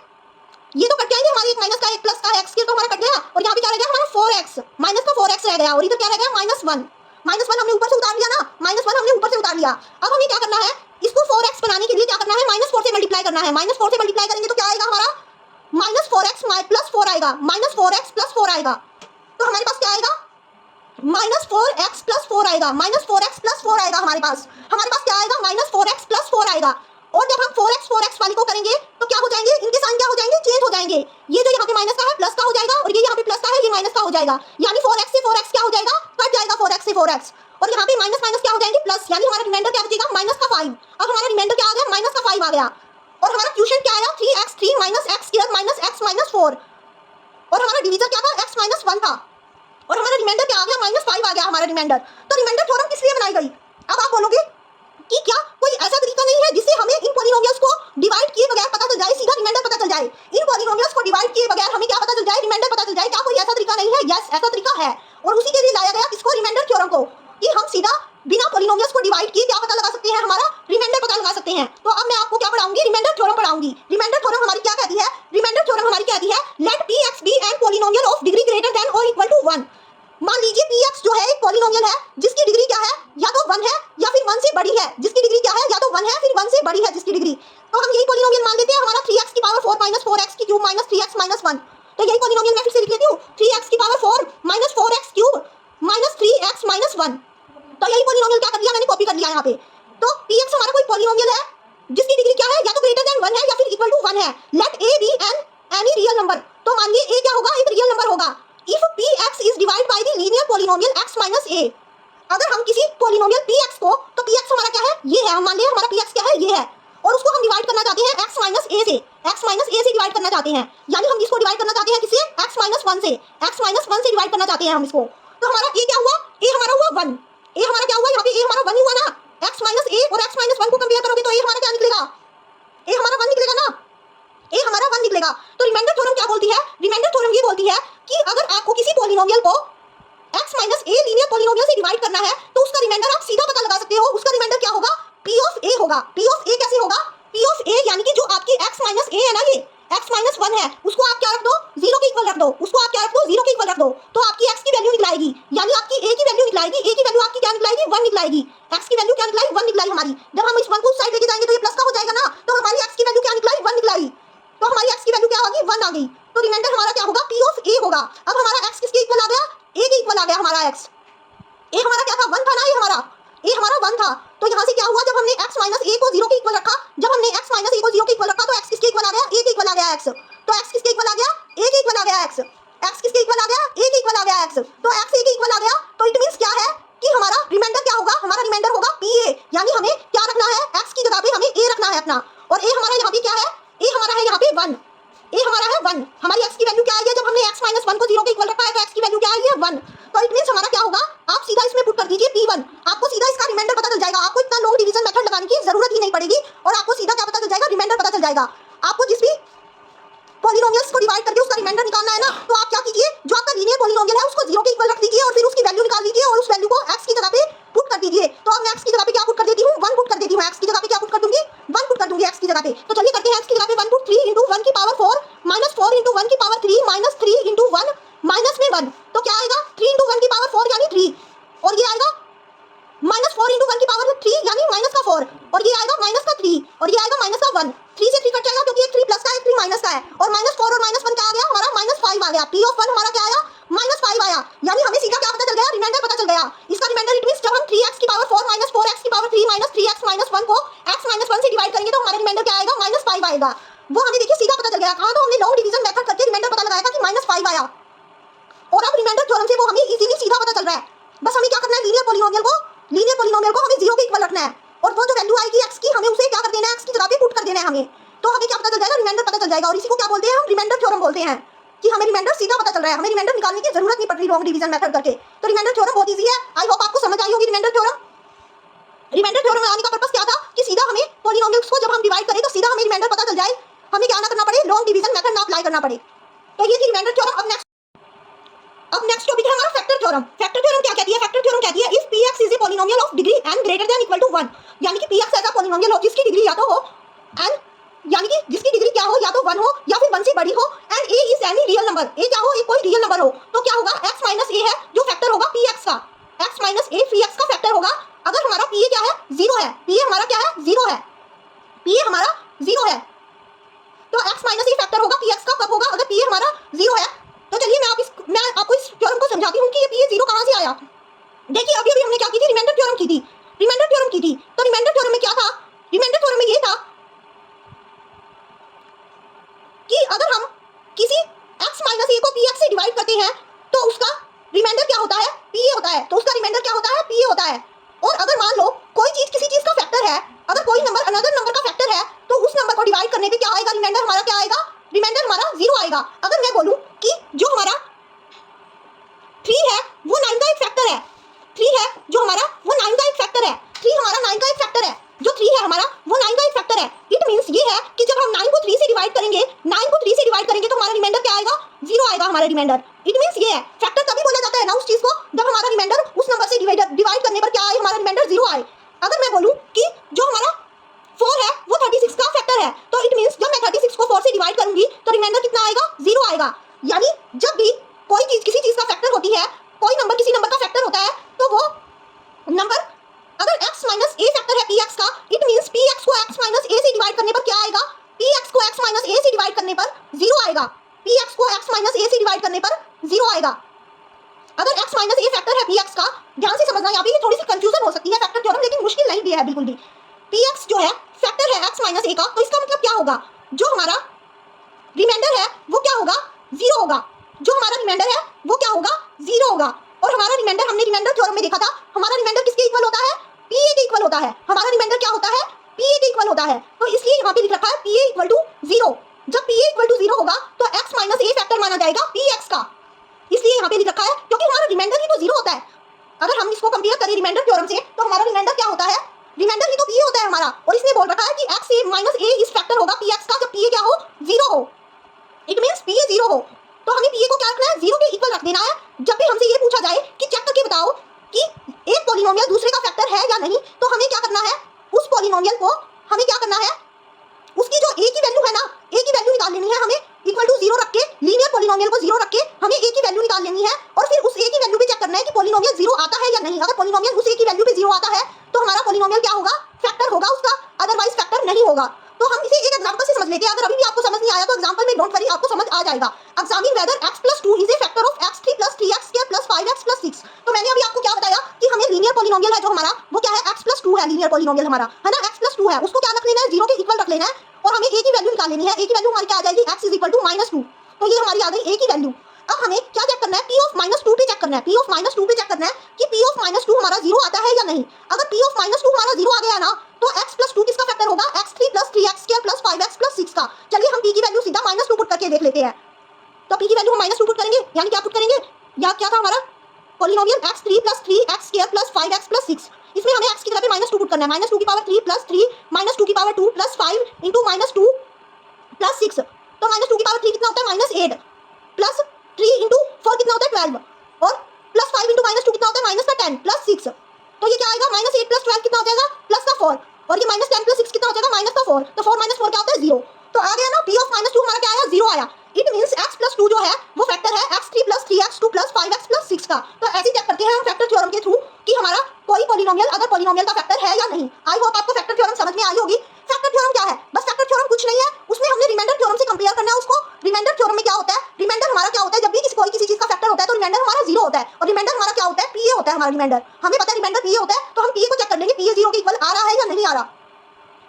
ये तो कट जाएंगे हमारे, एक माइनस का एक प्लस का x स्क्वायर तो हमारा कट गया, और यहाँ पे क्या रह गया हमारा 4x, माइनस का 4x रह गया, और इधर क्या रह गया, माइनस 1 हमने ऊपर से उतार लिया ना, माइनस 1 हमने ऊपर से उतार लिया। अब हमें क्या करना है, इसको 4x बनाने के लिए क्या करना है, माइनस 4 से मल्टीप्लाई करना है। माइनस 4 से मल्टीप्लाई करेंगे तो क्या आएगा हमारा, माइनस 4x प्लस 4 आएगा, माइनस 4x प्लस 4 आएगा। तो हमारे पास क्या आएगा, माइनस 4x प्लस 4 आएगा, माइनस 4x प्लस 4 आएगा हमारे पास क्या आएगा, माइनस 4x प्लस 4 आएगा। और जब हम 4x वाले को करेंगे तो क्या हो जाएंगे, इनके साइन क्या हो जाएंगे, चेंज हो जाएंगे। ये जो यहाँ पे माइनस का है प्लस का हो जाएगा, और ये यहाँ पे प्लस का है ये माइनस का हो जाएगा, यानी 4x से 4x क्या हो जाएगा, कट जाएगा 4x से 4x, और यहाँ पे माइनस माइनस क्या हो जाएंगे, प्लस, यानी हमारा रिमाइंडर क्या बचेगा, माइनस का 5। अब हमारा रिमाइंडर क्या आ गया, माइनस का 5 आ गया। और हमारा क्वोशिएंट क्या आया, 3x minus x square minus x minus 4, और हमारा डिवीजर क्या था, x माइनस 1 था, और हमारा रिमाइंडर क्या आ गया, माइनस 5 आ गया हमारा रिमाइंडर। तो रिमाइंडर थ्योरम किस लिए बनाई गई। अब आप बोलोगे कि क्या कोई ऐसा तरीका नहीं है जिससे हमें इन पॉलिनोमियल्स को डिवाइड किए बगैर पता चल जाए, सीधा रिमाइंडर पता चल जाए। इन पॉलिनोमियल्स को डिवाइड किए बगैर हमें क्या पता चल जाए, रिमाइंडर पता चल जाए। क्या कोई ऐसा तरीका नहीं है, यस ऐसा तरीका है, और उसी के लिए लाया गया किसको, रिमाइंडर थ्योरम को, कि हम सीधा बिना पॉलिनोमियल्स को डिवाइड किए क्या पता लगा सकते हैं, हमारा रिमाइंडर पता लगा सकते हैं। तो अब मैं आपको क्या पढ़ाऊंगी, रिमाइंडर थ्योरम पढ़ाऊंगी। रिमाइंडर थ्योरम हमारी क्या कहती है, रिमाइंडर थ्योरम हमारी कहती है, let px be an polynomial of degree greater than और इक्वल टू 1। मान लीजिए px जो है एक पॉलिनोमियल है जिसकी डिग्री क्या है, या तो 1 है या फिर 1 से बड़ी है, जिसकी डिग्री क्या है, या तो 1 है फिर 1 से बड़ी है जिसकी डिग्री। तो हम यही पॉलिनोमियल मान लेते हैं हमारा 3x की पावर 4 माइनस 4x की क्यूब माइनस 3x माइनस 1। तो यही पॉलिनोमियल मैं फिर से लिख लेती हूँ, 3x की power 4 minus 4x cube minus 3x minus 1। तो यही पॉलिनोमियल क्या कर लिया मैंने, कॉपी कर लिया यहाँ पे। तो px हमारा कोई पॉलिनोमियल है जिसकी डिग्री क्या है, या तो ग्रेटर देन 1 है या फिर इक्वल टू 1 है। Let a be an any real number. तो मानिए a क्या होगा, एक रियल नंबर होगा। If px is divide by the linear polynomial x minus a। अगर हम किसी पॉलिनोमियल px को, तो px हमारा क्या है, ये है, हम मान लिया हमारा px क्या है, ये है, और उसको हम डिवाइड करना चाहते हैं x माइनस a से, x माइनस a से डिवाइड करना चाहते हैं, यानी हम इसको डिवाइड करना चाहते हैं किससे, x माइनस 1 से, x माइनस 1 से डिवाइड करना चाहते हैं हम इसको। तो हमारा a क्या हुआ, a हमारा हुआ 1, a हमारा क्या हुआ, यहाँ पे a हमारा 1 ही हुआ ना। x माइनस a और x माइनस 1 को कंपेयर करोगे तो a हमारा क्या निकलेगा, a हमारा 1 निकलेगा ना, a हमारा 1 निकलेगा। तो रिमाइंडर थ्योरम क्या बोलती है, रिमाइंडर थ्योरम ये बोलती है कि अगर आपको किसी पॉलिनोमियल को x minus a linear polynomial से डिवाइड करना है तो उसका रिमाइंडर आप सीधा पता लगा सकते हो। उसका रिमाइंडर क्या होगा? p ऑफ a होगा। p ऑफ a कैसे होगा? p ऑफ a यानी कि जो आपकी x माइनस a है ना, ये x माइनस 1 है, उसको आप क्या रख दो? 0 के इक्वल रख दो। उसको आप क्या रख दो? 0 के इक्वल रख दो। तो आपकी x की वैल्यू निकलाएगी, यानी आपकी a की वैल्यू निकलाएगी। a की वैल्यू आपकी क्या निकलाएगी? 1 निकलाएगी। x की वैल्यू क्या निकलाई? 1 निकलाई हमारी। जब हम इस 1 को उस साइड लेके जाएंगे तो ये प्लस का हो जाएगा ना, तो हमारी x की वैल्यू क्या निकलाई? 1 निकलाई। तो हमारी x की वैल्यू क्या होगी? 1 आ गई। तो रिमाइंडर हमारा क्या होगा? p ऑफ a होगा। अब हमारा x किसके इक्वल आ गया? a के इक्वल आ गया हमारा x। ए हमारा क्या था? 1 था ना, ये हमारा ए हमारा 1 था। तो यहाँ से क्या हुआ? जब हमने x माइनस ए को 0 के इक्वल रखा, जब हमने x माइनस ए को 0 के इक्वल रखा तो x किसके इक्वल आ गया? a के इक्वल आ गया x। तो x किसके इक्वल आ गया? a के इक्वल आ गया x। x किसके इक्वल आ गया? a के इक्वल आ गया x। तो x a के इक्वल आ गया, तो इट मींस क्या है कि हमारा रिमाइंडर क्या होगा? हमारा रिमाइंडर होगा pa, यानी हमें क्या रखना है? x की जगह पे हमें a रखना है अपना। और a हमारा यहाँ पे क्या है? a हमारा है यहाँ पे 1। ए हमारा है 1। हमारी x की वैल्यू क्या आई है? जब हमने x माइनस 1 को 0 के इक्वल रखा है तो x की वैल्यू क्या आई है? 1। तो इट मींस हमारा क्या होगा? आप सीधा इसमें पुट कर दीजिए p1, आपको सीधा इसका रिमाइंडर पता चल जाएगा। आपको इतना लॉन्ग डिवीजन मेथड लगाने की जरूरत ही नहीं पड़ेगी और आपको सीधा क्या पता चल जाएगा? रिमाइंडर पता चल जाएगा। आपको जिस भी पॉलिनोमियल्स को डिवाइड करके उसका रिमाइंडर निकालना है ना, तो आप क्या कीजिए? जो आपका लीनियर पॉलिनोमियल है उसको 0 के इक्वल रख दीजिए और फिर उसकी वैल्यू निकाल लीजिए और उस वैल्यू को x की जगह पे पुट कर दीजिए। तो अब मैं x की जगह पे क्या पुट कर देती हूँ? 1 पुट कर देती हूँ। x की जगह पे क्या पुट कर दूंगी? 1 पुट कर दूंगी x की जगह पे। तो चलिए करते हैं। x की जगह पे 1 पुट 3 into 1 की पावर 4 माइनस 4 into 1 की पावर 3 माइनस 3 into 1 माइनस में 1। तो क्या आएगा? 3 into 1 की पावर 4 यानी 3 और ये आएगा माइनस 4 into 1 की पावर 3 यानी माइनस का 4 और ये आएगा माइनस का 3 और ये आएगा माइनस का 1। 3 से 3 कट जाएगा क्योंकि एक 3 प्लस का है, एक 3 माइनस का है। और माइनस 4 और माइनस 1 क्या आ गया? हमारा माइनस 5 आ गया। p ऑफ 1 हमारा क्या आया? माइनस 5 आया। यानी हमें सीधा क्या पता चल गया? रिमाइंडर पता चल गया। इसका रिमाइंडर इट मींस जब हम 3x की पावर 4 माइनस 4x की पावर 3 माइनस 3x माइनस 1 को x माइनस 1 से डिवाइड करेंगे तो हमारा रिमाइंडर क्या आएगा? माइनस 5 आएगा। वो हमें देखिए सीधा पता चल गया। कहाँ? तो हमने लॉन्ग डिवीजन मेथड करके रिमाइंडर पता लगाया था कि माइनस 5 आया और अब रिमाइंडर थ्योरम से वो हमें इजीली सीधा पता चल रहा है। बस हमें क्या करना है? लीनियर पॉलिनोमियल को हमें 0 के इक्वल रखना है और वो जो वैल्यू आएगी x की हमें उसे क्या कर देना है? x की जगह पे पुट कर देना है हमें। तो हमें क्या पता चल जाएगा? रिमाइंडर पता चल जाएगा। और इसी को क्या बोलते हैं? हम रिमाइंडर थ्योरम बोलते हैं कि हमें रिमाइंडर सीधा पता चल रहा है, हमें रिमाइंडर निकालने की जरूरत नहीं पड़ रही लॉन्ग डिवीजन मेथड करके। तो रिमाइंडर थ्योरम बहुत इजी है। आई होप आपको समझ आई होगी रिमाइंडर थ्योरम। रिमाइंडर थ्योरम में आने का पर्पस क्या था कि सीधा हमें पॉलिनोमियल्स को जब हम डिवाइड करें तो सीधा हमें रिमाइंडर पता चल जाए, हमें क्या ना करना पड़े? लॉन्ग डिवीजन मेथड ना अप्लाई करना पड़े। तो ये थी रिमाइंडर थ्योरम। अब नेक्स्ट टॉपिक है हमारा फैक्टर थ्योरम। फैक्टर थ्योरम क्या कहती है? फैक्टर थ्योरम कहती है if px is a polynomial of degree n greater than equal to 1, यानी कि px ऐसा पॉलिनोमियल हो जिसकी डिग्री या तो हो n, यानी कि जिसकी डिग्री क्या हो? या तो 1 हो या फिर 1 से बड़ी हो, and a is any real number. a क्या हो? एक कोई रियल नंबर हो। तो क्या होगा? x माइनस a है जो फैक्टर होगा px का। x माइनस a px का फैक्टर होगा। अगर हमारा pa क्या है? 0 है। pa हमारा क्या है? 0 है। pa हमारा 0 है तो x माइनस a फैक्टर होगा px का। कब होगा? अगर pa हमारा 0 है। तो चलिए मैं आपको इस थ्योरम को समझाती हूँ कि ये p 0 कहाँ से आया। देखिए अभी हमने क्या की थी? रिमाइंडर थ्योरम की थी। तो रिमाइंडर थ्योरम में क्या था? रिमाइंडर थ्योरम में ये था कि अगर हम किसी x माइनस a को px से डिवाइड करते हैं तो उसका रिमाइंडर क्या होता है? pa होता है। तो उसका रिमाइंडर क्या होता है? pa होता है। और अगर मान लो कोई चीज किसी चीज का फैक्टर है, अगर कोई नंबर अनदर नंबर का फैक्टर है तो उस नंबर को डिवाइड करने पे क्या आएगा? रिमाइंडर हमारा क्या आएगा? रिमाइंडर हमारा 0 आएगा। अगर मैं बोलूं कि जो हमारा 3 है वो 9 का एक फैक्टर है, 3 है जो हमारा वो 9 का एक फैक्टर है, 3 हमारा 9 का एक फैक्टर है, जो 3 है हमारा वो 9 का एक फैक्टर है। इट मींस ये है कि जब हम 9 को 3 से डिवाइड करेंगे, 9 को 3 से डिवाइड करेंगे तो हमारा रिमाइंडर क्या आएगा? 0 आएगा हमारा रिमाइंडर। इट मींस ये है फैक्टर तभी बोला जाता है ना उस चीज को जब हमारा रिमाइंडर उस नंबर से डिवाइड करने पर क्या आए? हमारा रिमाइंडर 0 आए। अगर मैं बोलूं कि जो हमारा 4 है वो 36 का फैक्टर है, तो इट मींस जब मैं 36 को 4 से डिवाइड करूंगी तो रिमाइंडर कितना आएगा? 0 आएगा। यानी जब भी कोई चीज किसी चीज का फैक्टर होती है, कोई नंबर किसी नंबर का फैक्टर होता है, तो वो नंबर अगर x माइनस a फैक्टर है px का, इट मींस px को x माइनस a से डिवाइड करने पर क्या आएगा? px को x माइनस a से डिवाइड करने पर 0 आएगा। px को x माइनस a से डिवाइड करने पर 0 आएगा। अगर x माइनस a फैक्टर है px का, ध्यान से समझना, यहाँ पे थोड़ी सी कंफ्यूजन हो सकती है फैक्टर थ्योरम, लेकिन मुश्किल नहीं दिया है बिल्कुल भी। px जो है फैक्टर है x माइनस a का, तो इसका मतलब क्या होगा? जो हमारा रिमाइंडर है वो क्या होगा? 0 होगा। जो हमारा रिमाइंडर है वो क्या होगा? 0 होगा। और हमारा रिमाइंडर हमने रिमाइंडर थ्योरम में देखा था, हमारा रिमाइंडर किसके इक्वल होता है? pa के इक्वल होता है। हमारा रिमाइंडर क्या होता है? pa के इक्वल होता है। तो इसलिए यहाँ पे लिख रखा है pa इक्वल टू 0। जब pa इक्वल टू 0 होगा तो x माइनस a फैक्टर माना जाएगा px का, इसलिए यहाँ पे लिख रखा है क्योंकि हमारा रिमाइंडर ही तो 0 होता है। अगर हम इसको कंपेयर करें रिमाइंडर थ्योरम से तो हमारा रिमाइंडर क्या होता है? रिमाइंडर ही तो pa होता है हमारा, और इसने बोल रखा है कि x माइनस a इस फैक्टर होगा px का जब pa क्या हो? 0 हो। इट मींस pa 0 हो। तो हमें पीए को क्या रखना है, 0 के इक्वल रख देना है। जब भी हमसे ये पूछा जाए कि चेक करके बताओ कि एक पॉलिनोमियल दूसरे का फैक्टर है या नहीं, तो हमें क्या करना है, उस पॉलिनोमियल को हमें क्या करना है, उसकी जो ए की वैल्यू है ना, ए की वैल्यू निकाल लेनी है हमें, इक्वल टू 0 रख के, लीनियर पॉलिनोमियल को 0 रख के हमें ए की वैल्यू निकाल लेनी है, और फिर उस ए की वैल्यू पे चेक करना है कि पॉलिनोमियल 0 आता है या नहीं। अगर पॉलिनोमियल उस ए की वैल्यू पे 0 आता है तो हमारा पॉलिनोमियल क्या होगा, फैक्टर होगा उसका, अदरवाइज फैक्टर नहीं होगा। तो हम इसे एक एग्जांपल से समझ लेते हैं। अगर अभी भी आपको समझ नहीं आया तो एग्जांपल में डोंट वरी, आपको समझ आ जाएगा। Examine whether x + 2 is a factor of x3 + 3x² + 5x + 6। तो मैंने अभी आपको क्या बताया कि हमें लीनियर पॉलिनोमियल है जो हमारा, वो क्या है, x + 2 है लीनियर पॉलिनोमियल हमारा, है ना, x + 2 है, उसको क्या रख लेना है, 0 के इक्वल रख लेना है, और हमें a की वैल्यू निकाल लेनी है। a की वैल्यू हमारी क्या आ जाएगी, x = -2। तो ये हमारी आ गई a की वैल्यू। अब हमें क्या चेक करना है, p ऑफ -2 पे चेक करना है, p ऑफ -2 पे चेक करना है कि p ऑफ -2 हमारा 0 आता है या नहीं। अगर p ऑफ -2 हमारा 0 आ गया ना, तो x + 2 किसका फैक्टर होगा, x3 + 3x² + 5x + 6 का। चलिए हम p की वैल्यू सीधा -2 पुट करके देख लेते हैं। तो p की वैल्यू हम -2 पुट करेंगे, यानी क्या पुट करेंगे, या क्या था हमारा पॉलिनोमियल x3 + 3x² + 5x + 6। इसमें हमें x की जगह पे -2 पुट करना है, -2 की पावर 3 + 3 -2 की पावर 2 + 5 × -2 + 6। तो -2 की पावर 3 कितना होता है, -8 प्लस 3 × 4 कितना होता है, 12, और प्लस 5 × -2 कितना होता है, -10 + 6। तो ये क्या आएगा, -8 + 12 कितना हो जाएगा, +4, और ये -10 + 6 कितना हो जाएगा, -4। तो 4 - 4 क्या होता है, 0। तो आ गया ना, p ऑफ -2 हमारा क्या आया, 0 आया। इट मींस x + 2 जो है वो फैक्टर है x3 + 3x2 + 5x + 6 का। तो ऐसे चेक करते हैं हम फैक्टर थ्योरम के थ्रू कि हमारा कोई पॉलिनोमियल अदर पॉलिनोमियल का फैक्टर है या नहीं। आई होप आपको फैक्टर थ्योरम समझ में आई होगी। फैक्टर थ्योरम क्या है, बस फैक्टर थ्योरम कुछ नहीं है, उसमें हमने रिमाइंडर थ्योरम से कंपेयर करना है उसको। रिमाइंडर थ्योरम में क्या होता है, रिमाइंडर हमारा क्या होता है, जब भी कोई किसी चीज का फैक्टर होता है तो रिमाइंडर हमारा 0 होता है, और रिमाइंडर हमारा क्या होता है, पीए होता है हमारा रिमाइंडर। हमें पता है रिमाइंडर पीए होता है, तो हम पीए को चेक कर लेंगे, पीए 0 के इक्वल आ रहा है या नहीं आ रहा।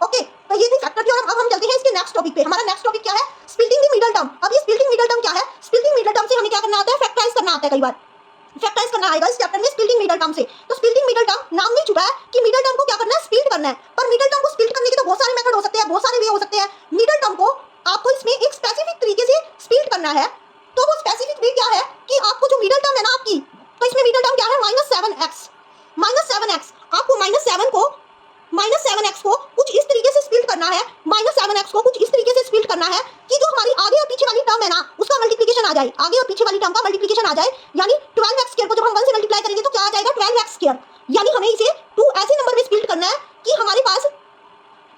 ओके, तो ये थी फैक्टर थ्योरम। अब हम चलते हैं इसके नेक्स्ट टॉपिक पे। हमारा नेक्स्ट टॉपिक क्या है, स्प्लिटिंग द मिडल टर्म। अब ये स्प्लिटिंग मिडल टर्म क्या है, स्प्लिटिंग मिडल टर्म से हमें क्या करना आता है, फैक्टराइज करना आता है। कई बार फैक्टराइज करना आएगा इस चैप्टर में स्प्लिटिंग मिडल टर्म से। तो स्प्लिटिंग मिडल टर्म नाम में छुपा है कि मिडल टर्म को क्या करना है, स्प्लिट करना है। पर मिडल टर्म को स्प्लिट करने के तो बहुत सारे मेथड हो सकते हैं, बहुत सारे वे हो सकते हैं। मिडल टर्म को आपको इसमें एक स्पेसिफिक तरीके से स्प्लिट करना है। तो वो स्पेसिफिक वे क्या है कि आपको जो मिडल टर्म है ना आपकी, तो इसमें मिडल टर्म क्या है, -7x। -7x आपको -7x को कुछ इस तरीके से स्प्लिट करना है, -7x को कुछ इस तरीके से स्प्लिट करना है कि जो हमारी आगे और पीछे वाली टर्म है ना उसका मल्टीप्लिकेशन आ जाए, आगे और पीछे वाली टर्म का मल्टीप्लिकेशन आ जाए। यानी 12x² को जब हम 1 से मल्टीप्लाई करेंगे तो क्या आ जाएगा, 12x²। यानी हमें इसे 2 ऐसे नंबर में स्प्लिट करना है कि हमारे पास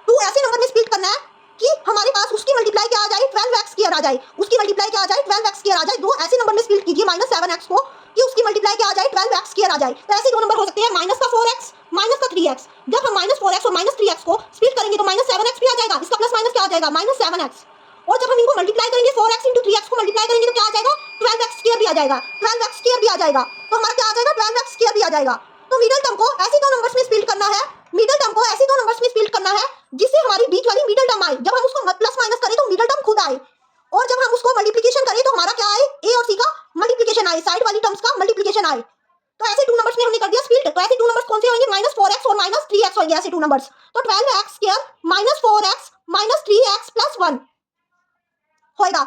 2 ऐसे नंबर में स्प्लिट करना है कि हमारे पास उसकी मल्टीप्लाई क्या आ जाए, 12x² आ जाए, उसकी मल्टीप्लाई क्या आ जाए, 12x² आ जाए। दो ऐसे नंबर में स्प्लिट कीजिए -7x को कि उसकी मल्टीप्लाई क्या आ जाए, 12x² आ जाए। तो ऐसे दो नंबर हो सकते हैं, -4x -3x। जब हम -4x और -3x को स्प्लिट करेंगे तो -7x भी आ जाएगा, इसका प्लस माइनस क्या आ जाएगा, -7x। और जब हम इनको मल्टीप्लाई करेंगे 4x × 3x को मल्टीप्लाई करेंगे तो क्या आ जाएगा, 12x² भी आ जाएगा, 12x² भी आ जाएगा। तो हमारा क्या आ जाएगा, 12x² भी आ जाएगा। तो मिडल टर्म को ऐसे दो नंबर्स में स्प्लिट करना है, मिडल टर्म को ऐसे दो नंबर्स में स्प्लिट करना है जिससे हमारी बीच वाली मिडल टर्म आए। जब हम उसको प्लस माइनस करें तो मिडल टर्म खुद आए, और जब हम उसको मल्टीप्लिकेशन करें तो हमारा क्या आए, ए और सी का मल्टीप्लिकेशन आए, साइड वाली टर्म्स का मल्टीप्लिकेशन आए। तो ऐसे टू नंबर्स में हमने कर दिया स्प्लिट। तो ऐसे टू नंबर्स कौन से होंगे, -4x और -3x होंगे ऐसे टू नंबर्स। तो 12x² -4x -3x + 1 होएगा।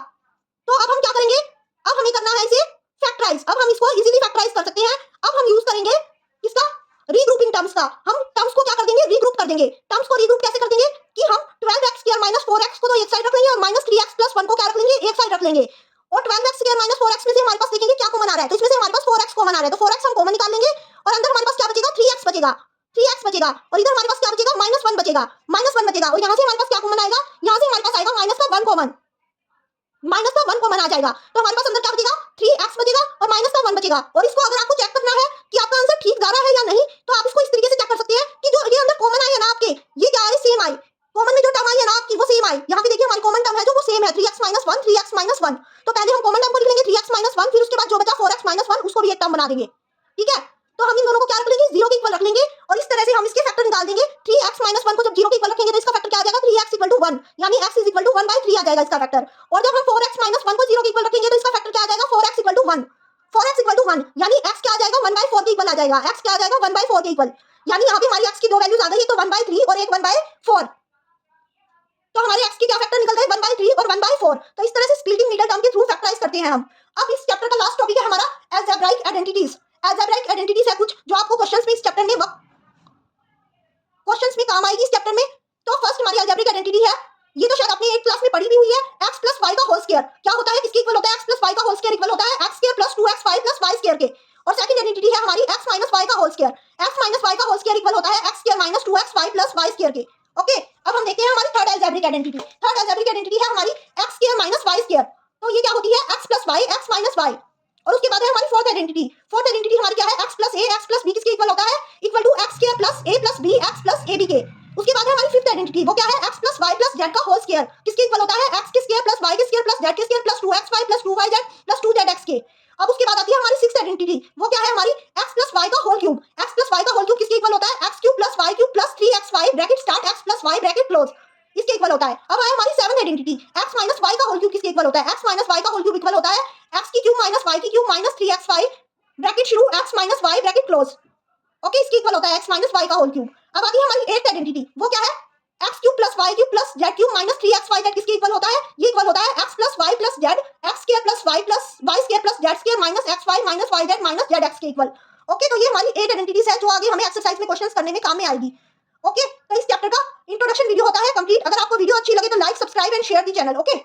तो अब हम क्या करेंगे, अब हमें करना है इसे फैक्टराइज। अब हम इसको इजीली फैक्टराइज कर सकते हैं। अब हम यूज करेंगे किसका, रीग्रुपिंग टर्म्स का। हम टर्म्स को क्या कर देंगे, रीग्रुप कर देंगे। टर्म्स को रीग्रुप कैसे कर देंगे कि हम 12x² -4x को तो एक साइड रख लेंगे, और -3x + 1 को क्या रख लेंगे, एक साइड रख लेंगे। और 12x² -4x में से हमारे पास देखेंगे क्या कॉमन आ रहा है, तो इसमें से हमारे पास 4x कॉमन आ रहा है, तो 4x हम कॉमन निकाल लेंगे, और अंदर हमारे पास क्या बचेगा, 3x बचेगा, 3x बचेगा, और इधर हमारे पास क्या बचेगा, -1 बचेगा, -1 बचेगा। और यहाँ से हमारे पास क्या कॉमन आएगा, यहाँ से हमारे पास आएगा -1 कॉमन, -1 कॉमन आ जाएगा। तो हमारे पास अंदर क्या बचेगा, 3x बचेगा और -1 बचेगा। और इसको अगर आपको चेक करना है कि आपका आंसर ठीक जा रहा है या नहीं, तो आप इसको इस तरीके से चेक कर सकते हैं कि जो ये अंदर कॉमन आई है ना आपके, ये क्या है, सेम आई। कॉमन में जो टर्म आई है ना आपकी वो सेम आई। यहाँ पे देखिए हमारी कॉमन टर्म है जो वो सेम है, 3x - 1 3x - 1। तो पहले हम कॉमन टर्म को लिख लेंगे 3x - 1, फिर उसके बाद जो बचा 4x - 1 उसको भी एक टर्म बना देंगे। ठीक है, तो हम इन दोनों को क्या रख लेंगे, 0 के इक्वल रख लेंगे, और इस तरह से हम इसके फैक्टर निकाल देंगे। 3x - 1 को जब 0 के इक्वल रखेंगे तो इसका फैक्टर क्या आ जाएगा, 3x = 1, यानी x = 1/3 आ जाएगा इसका फैक्टर। और जब हम 4x - 1 को 0 के इक्वल रखेंगे तो इसका फैक्टर क्या आ जाएगा, 4x = 1, 4x = 1, यानी x क्या आ जाएगा, 1/4 के इक्वल आ जाएगा। x क्या आ जाएगा, 1/4 के इक्वल, यानी यहाँ पे हमारी x की दो वैल्यूज आ गई, एक तो 1/3 और एक 1/4। तो हमारे x के क्या फैक्टर निकल गए, 1/3 और 1/4। तो इस तरह से स्प्लिटिंग मिडल टर्म के थ्रू फैक्टराइज करते हैं हम। अब इस चैप्टर का लास्ट टॉपिक है हमारा अलजेब्राइक आइडेंटिटीज। अलजेब्राइक आइडेंटिटीज है कुछ जो आपको क्वेश्चंस में इस चैप्टर में क्वेश्चंस में काम आएगी इस चैप्टर में। तो फर्स्ट हमारी अलजेब्रिक आइडेंटिटी है, ये तो शायद आपने 8th क्लास में पढ़ी भी हुई है, x + y का होल स्क्वायर। क्या होता है, किसके इक्वल होता है, x + y का whole square algebraic identity. Third algebraic identity है हमारी X square minus Y square. तो ये क्या होती है x plus Y X minus Y. और उसके बाद है हमारी फोर्थ आइडेंटिटी। फोर्थ आइडेंटिटी हमारी क्या है x plus A X plus B किसके इक्वल होता है equal to X square plus A plus B X plus A B के। उसके बाद है हमारी फिफ्थ आइडेंटिटी वो क्या है x plus Y plus Z का होल स्क्वायर किसके इक्वल होता है एक्स के स्क्वायर प्लस वाई के स्क्वायर प्लस जेड के square plus 2xy plus 2yz plus 2zx के। अब उसके बाद आती है हमारी सिक्स्थ आइडेंटिटी वो क्या है हमारी x प्लस वाई का whole cube. x plus y का होल क्यूब किसके इक्वल होता है x cube plus y cube plus 3xy bracket start x plus y bracket close इसके इक्वल होता है। अब आया हमारी seventh identity x minus y का होल क्यूब किसके इक्वल होता है x माइनस वाई का होल क्यूब इक्वल होता है x की क्यूब माइनस वाई की क्यूब माइनस 3xy ब्रैकेट शुरू x minus y bracket close. Okay इसके इक्वल होता है x माइनस वाई का होल क्यूब। अब आती है हमारी एट्थ आइडेंटिटी वो क्या है x cube plus y cube plus z cube minus 3xyz किसके इक्वल होता है ये इक्वल होता है x plus Y plus z x square plus y square plus z square minus xy minus yz minus zx के equal. Okay तो ये हमारी 8 आइडेंटिटीज है जो आगे हमें एक्सरसाइज में क्वेश्चंस करने में काम में आएगी। ओके तो इस चैप्टर का इंट्रोडक्शन वीडियो होता है कंप्लीट। अगर आपको वीडियो अच्छी लगे तो like subscribe and share the channel. Okay